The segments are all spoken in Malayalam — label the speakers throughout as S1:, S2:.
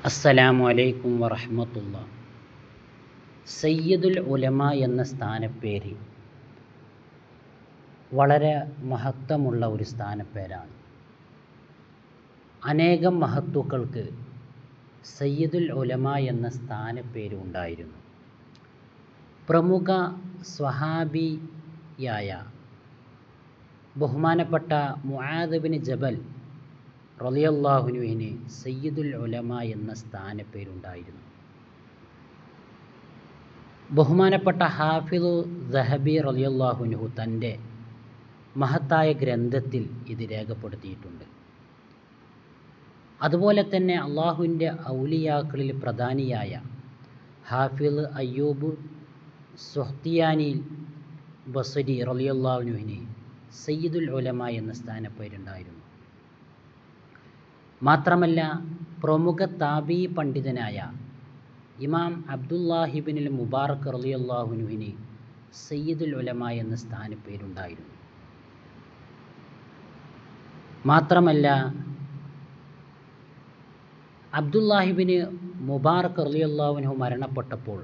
S1: അസ്സലാമു അലൈക്കും വറഹ്മത്തുള്ളാഹി. സയ്യിദുൽ ഉലമ എന്ന സ്ഥാനപ്പേര് വളരെ മഹത്വമുള്ള ഒരു സ്ഥാനപ്പേരാണ്. അനേകം മഹത്തുക്കൾക്ക് സയ്യിദുൽ ഉലമ എന്ന സ്ഥാനപ്പേര് ഉണ്ടായിരുന്നു. പ്രമുഖ സ്വഹാബിയായ ബഹുമാനപ്പെട്ട മുആദ് ബിൻ ജബൽ റളിയല്ലാഹു അൻഹുവിന് സയ്യിദുൽ ഉലമ എന്ന സ്ഥാനപ്പേരുണ്ടായിരുന്നു. ബഹുമാനപ്പെട്ട ഹാഫിളു ദഹബി റളിയല്ലാഹു അൻഹു തൻ്റെ മഹത്തായ ഗ്രന്ഥത്തിൽ ഇത് രേഖപ്പെടുത്തിയിട്ടുണ്ട്. അതുപോലെ തന്നെ അള്ളാഹുവിൻ്റെ ഔലിയാക്കളിൽ പ്രധാനിയായ ഹാഫിള് അയ്യൂബ് സുഖ്തിയാനി ബസരി റളിയല്ലാഹു അൻഹുവിന് സയ്യിദുൽ ഉലമ എന്ന സ്ഥാനപ്പേരുണ്ടായിരുന്നു. മാത്രമല്ല പ്രമുഖ താബീ പണ്ഡിതനായ ഇമാം അബ്ദുല്ലാഹിബ്നുൽ മുബാറക് റളിയല്ലാഹു അൻഹുവിന് സയ്യിദുൽ ഉലമ എന്ന സ്ഥാനപ്പേരുണ്ടായിരുന്നു. മാത്രമല്ല അബ്ദുല്ലാഹിബ്നു മുബാറക് റളിയല്ലാഹു അൻഹു മരണപ്പെട്ടപ്പോൾ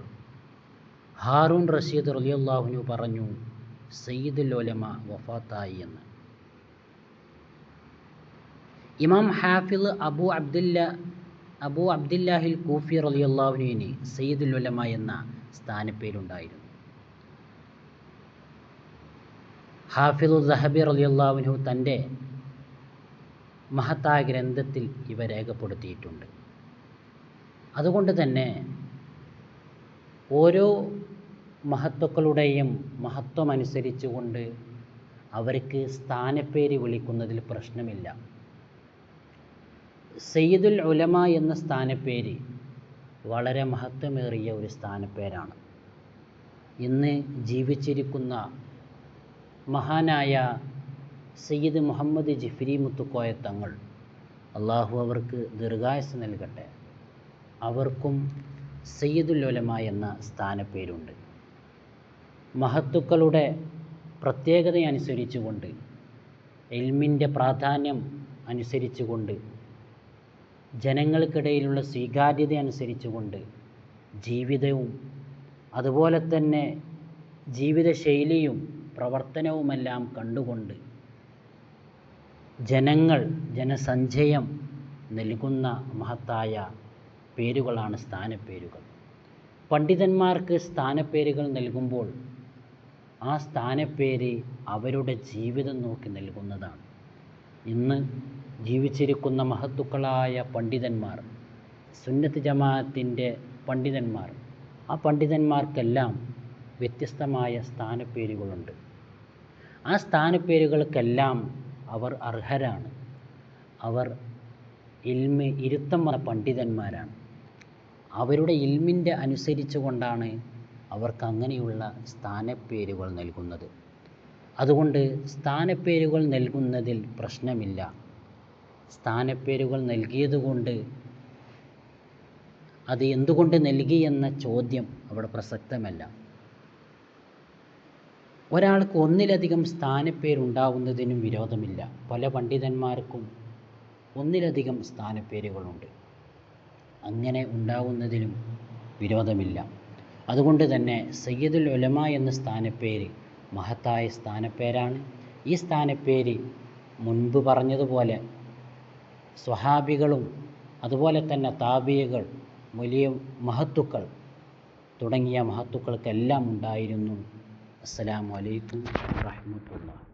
S1: ഹാറൂൻ റഷീദ് റളിയല്ലാഹു അൻഹു പറഞ്ഞു, സയ്യിദുൽ ഉലമ വഫാത്തായി എന്ന്. ഇമാം ഹാഫിള് അബൂ അബ്ദില്ലാഹിൽ കൂഫി റളിയല്ലാഹു അൻഹുവിന് സയ്യിദുൽ ഉലമ എന്ന സ്ഥാനപ്പേരുണ്ടായിരുന്നു. ഹാഫിളു ദഹബി റളിയല്ലാഹു അൻഹു തൻ്റെ മഹത്തായ ഗ്രന്ഥത്തിൽ ഇവ രേഖപ്പെടുത്തിയിട്ടുണ്ട്. അതുകൊണ്ട് തന്നെ ഓരോ മഹത്തുക്കളുടെയും മഹത്വമനുസരിച്ചുകൊണ്ട് അവർക്ക് സ്ഥാനപ്പേര് വിളിക്കുന്നതിൽ പ്രശ്നമില്ല. സയ്യിദുൽ ഉലമ എന്ന സ്ഥാനപ്പേര് വളരെ മഹത്വമേറിയ ഒരു സ്ഥാനപ്പേരാണ്. ഇന്ന് ജീവിച്ചിരിക്കുന്ന മഹാനായ സയ്യിദ് മുഹമ്മദ് ജിഫ്രി മുത്തുക്കോയ തങ്ങൾ, അള്ളാഹു അവർക്ക് ദീർഘായുസ്സ് നൽകട്ടെ, അവർക്കും സയ്യിദുൽ ഉലമ എന്ന സ്ഥാനപ്പേരുണ്ട്. മഹത്തുക്കളുടെ പ്രത്യേകതയനുസരിച്ചുകൊണ്ട്, ഇൽമിൻ്റെ പ്രാധാന്യം അനുസരിച്ചുകൊണ്ട്, ജനങ്ങൾക്കിടയിലുള്ള സ്വീകാര്യത അനുസരിച്ചുകൊണ്ട് ജീവിതവും അതുപോലെ തന്നെ ജീവിതശൈലിയും പ്രവർത്തനവുമെല്ലാം കണ്ടുകൊണ്ട് ജനസഞ്ചയം നൽകുന്ന മഹത്തായ പേരുകളാണ് സ്ഥാനപ്പേരുകൾ. പണ്ഡിതന്മാർക്ക് സ്ഥാനപ്പേരുകൾ നൽകുമ്പോൾ ആ സ്ഥാനപ്പേര് അവരുടെ ജീവിതം നോക്കി നൽകുന്നതാണ്. ഇന്ന് ജീവിച്ചിരിക്കുന്ന മഹത്തുക്കളായ പണ്ഡിതന്മാർ, സുന്നത്ത് ജമാഅത്തിൻ്റെ പണ്ഡിതന്മാർ, ആ പണ്ഡിതന്മാർക്കെല്ലാം വ്യത്യസ്തമായ സ്ഥാനപ്പേരുകളുണ്ട്. ആ സ്ഥാനപ്പേരുകൾക്കെല്ലാം അവർ അർഹരാണ്. അവർ ഇരുത്തം വന്ന പണ്ഡിതന്മാരാണ്. അവരുടെ ഇൽമിൻ്റെ അനുസരിച്ച് കൊണ്ടാണ് അവർക്ക് അങ്ങനെയുള്ള സ്ഥാനപ്പേരുകൾ നൽകുന്നത്. അതുകൊണ്ട് സ്ഥാനപ്പേരുകൾ നൽകുന്നതിൽ പ്രശ്നമില്ല. സ്ഥാനപ്പേരുകൾ നൽകിയതുകൊണ്ട് അത് എന്തുകൊണ്ട് നൽകി എന്ന ചോദ്യം അവിടെ പ്രസക്തമല്ല. ഒരാൾക്ക് ഒന്നിലധികം സ്ഥാനപ്പേരുണ്ടാവുന്നതിനും വിരോധമില്ല. പല പണ്ഡിതന്മാർക്കും ഒന്നിലധികം സ്ഥാനപ്പേരുകളുണ്ട്. അങ്ങനെ ഉണ്ടാവുന്നതിനും വിരോധമില്ല. അതുകൊണ്ട് തന്നെ സയ്യിദുൽ ഉലമ എന്ന സ്ഥാനപ്പേര് മഹത്തായ സ്ഥാനപ്പേരാണ്. ഈ സ്ഥാനപ്പേര് മുൻപ് പറഞ്ഞതുപോലെ സ്വഹാബികളും അതുപോലെ തന്നെ താബിഈകൾ, വലിയ മഹത്തുക്കൾ തുടങ്ങിയ മഹത്തുക്കൾക്കെല്ലാം ഉണ്ടായിരുന്നു. അസ്സലാമു അലൈക്കും വറഹ്മത്തുള്ളാഹി.